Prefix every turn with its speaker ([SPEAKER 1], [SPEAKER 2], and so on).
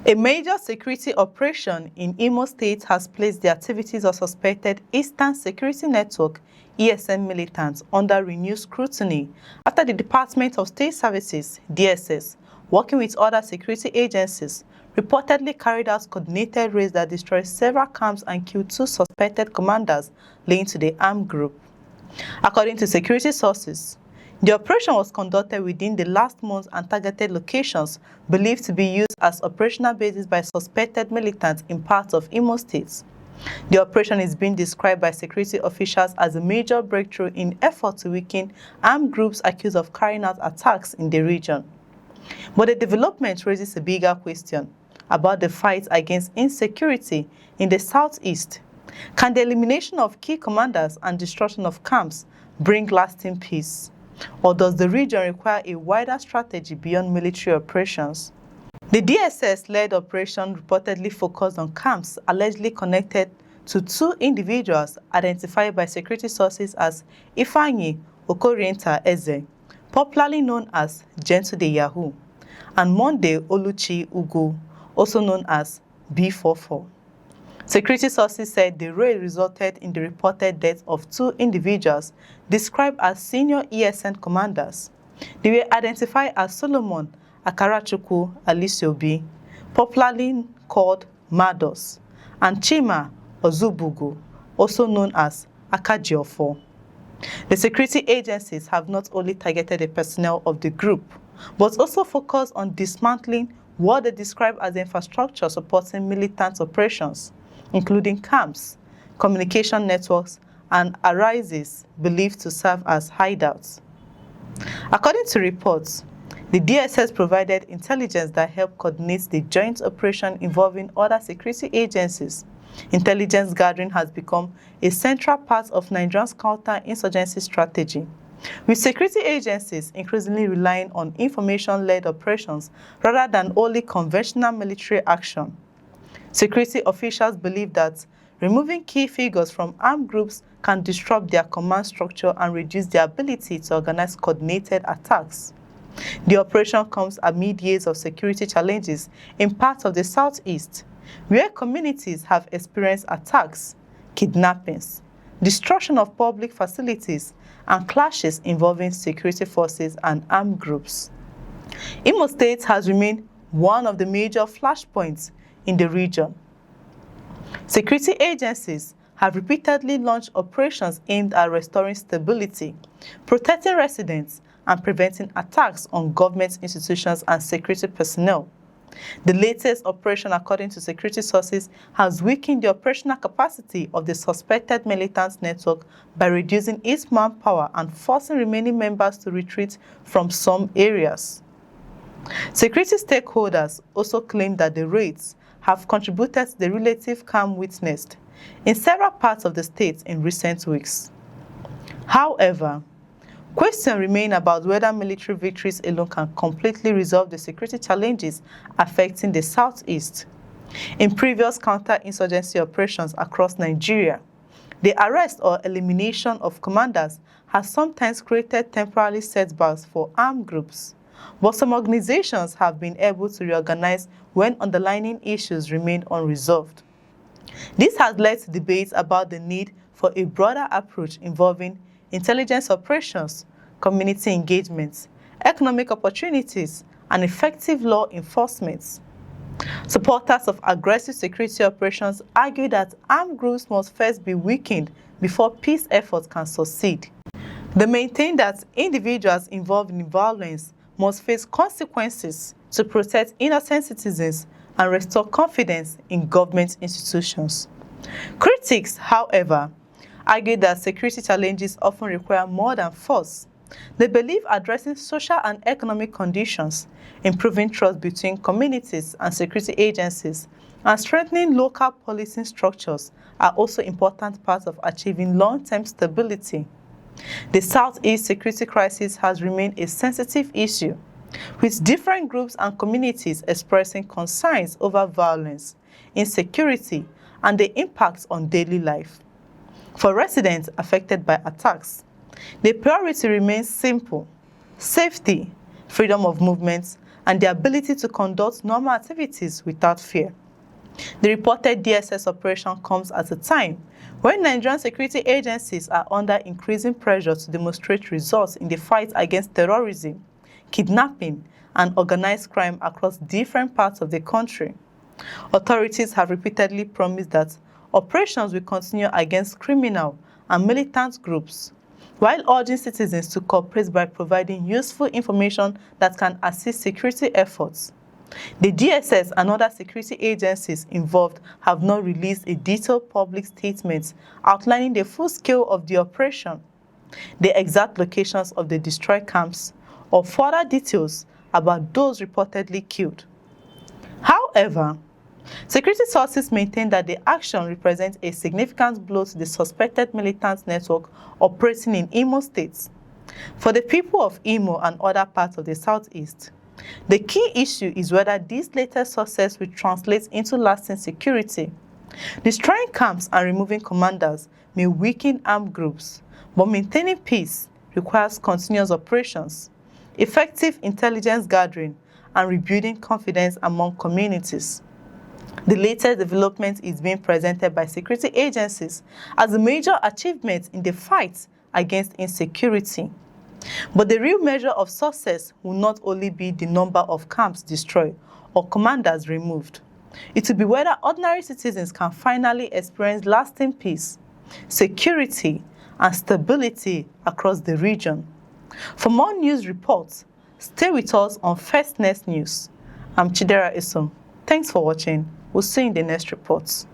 [SPEAKER 1] A major security operation in Imo State has placed the activities of suspected Eastern Security Network (ESN) militants under renewed scrutiny after the Department of State Services (DSS), working with other security agencies, reportedly carried out coordinated raids that destroyed several camps and killed 2 suspected commanders linked to the armed group. According to security sources, the operation was conducted within the last month and targeted locations believed to be used as operational bases by suspected militants in parts of Imo State. The operation is being described by security officials as a major breakthrough in effort to weaken armed groups accused of carrying out attacks in the region. But the development raises a bigger question about the fight against insecurity in the southeast. Can the elimination of key commanders and destruction of camps bring lasting peace? Or does the region require a wider strategy beyond military operations? The DSS-led operation reportedly focused on camps allegedly connected to 2 individuals identified by security sources as Ifeanyi Okorienta Eze, popularly known as Gentle the Yahoo, and Monday Oluchi Ugu, also known as B44. Security sources said the raid resulted in the reported death of 2 individuals described as senior ESN commanders. They were identified as Solomon Akarachukwu Alisiobi, popularly called Mados, and Chima Ozubugu, also known as Akajiofo. The security agencies have not only targeted the personnel of the group, but also focused on dismantling what they describe as the infrastructure supporting militant operations, including camps, communication networks, and arises believed to serve as hideouts. According to reports, the DSS provided intelligence that helped coordinate the joint operation involving other security agencies. Intelligence gathering has become a central part of Nigeria's counter-insurgency strategy, with security agencies increasingly relying on information-led operations rather than only conventional military action. Security officials believe that removing key figures from armed groups can disrupt their command structure and reduce their ability to organize coordinated attacks. The operation comes amid years of security challenges in parts of the southeast, where communities have experienced attacks, kidnappings, destruction of public facilities, and clashes involving security forces and armed groups. Imo State has remained one of the major flashpoints in the region. Security agencies have repeatedly launched operations aimed at restoring stability, protecting residents, and preventing attacks on government institutions and security personnel. The latest operation, according to security sources, has weakened the operational capacity of the suspected militant network by reducing its manpower and forcing remaining members to retreat from some areas. Security stakeholders also claim that the raids have contributed to the relative calm witnessed in several parts of the state in recent weeks. However, questions remain about whether military victories alone can completely resolve the security challenges affecting the southeast. In previous counter-insurgency operations across Nigeria, the arrest or elimination of commanders has sometimes created temporary setbacks for armed groups, but some organizations have been able to reorganize when underlying issues remain unresolved. This has led to debates about the need for a broader approach involving intelligence operations, community engagement, economic opportunities, and effective law enforcement. Supporters of aggressive security operations argue that armed groups must first be weakened before peace efforts can succeed. They maintain that individuals involved in violence must face consequences to protect innocent citizens and restore confidence in government institutions. Critics, however, argue that security challenges often require more than force. They believe addressing social and economic conditions, improving trust between communities and security agencies, and strengthening local policing structures are also important parts of achieving long-term stability. The Southeast security crisis has remained a sensitive issue, with different groups and communities expressing concerns over violence, insecurity, and the impacts on daily life. For residents affected by attacks, the priority remains simple: safety, freedom of movement, and the ability to conduct normal activities without fear. The reported DSS operation comes at a time when Nigerian security agencies are under increasing pressure to demonstrate results in the fight against terrorism, kidnapping, and organized crime across different parts of the country. Authorities have repeatedly promised that operations will continue against criminal and militant groups, while urging citizens to cooperate by providing useful information that can assist security efforts. The DSS and other security agencies involved have not released a detailed public statement outlining the full scale of the operation, the exact locations of the destroyed camps, or further details about those reportedly killed. However, security sources maintain that the action represents a significant blow to the suspected militant network operating in Imo State. For the people of Imo and other parts of the southeast, the key issue is whether this latest success will translate into lasting security. Destroying camps and removing commanders may weaken armed groups, but maintaining peace requires continuous operations, effective intelligence gathering, and rebuilding confidence among communities. The latest development is being presented by security agencies as a major achievement in the fight against insecurity. But the real measure of success will not only be the number of camps destroyed or commanders removed. It will be whether ordinary citizens can finally experience lasting peace, security, and stability across the region. For more news reports, stay with us on First Next News. I'm Chidera Isom. Thanks for watching. We'll see you in the next reports.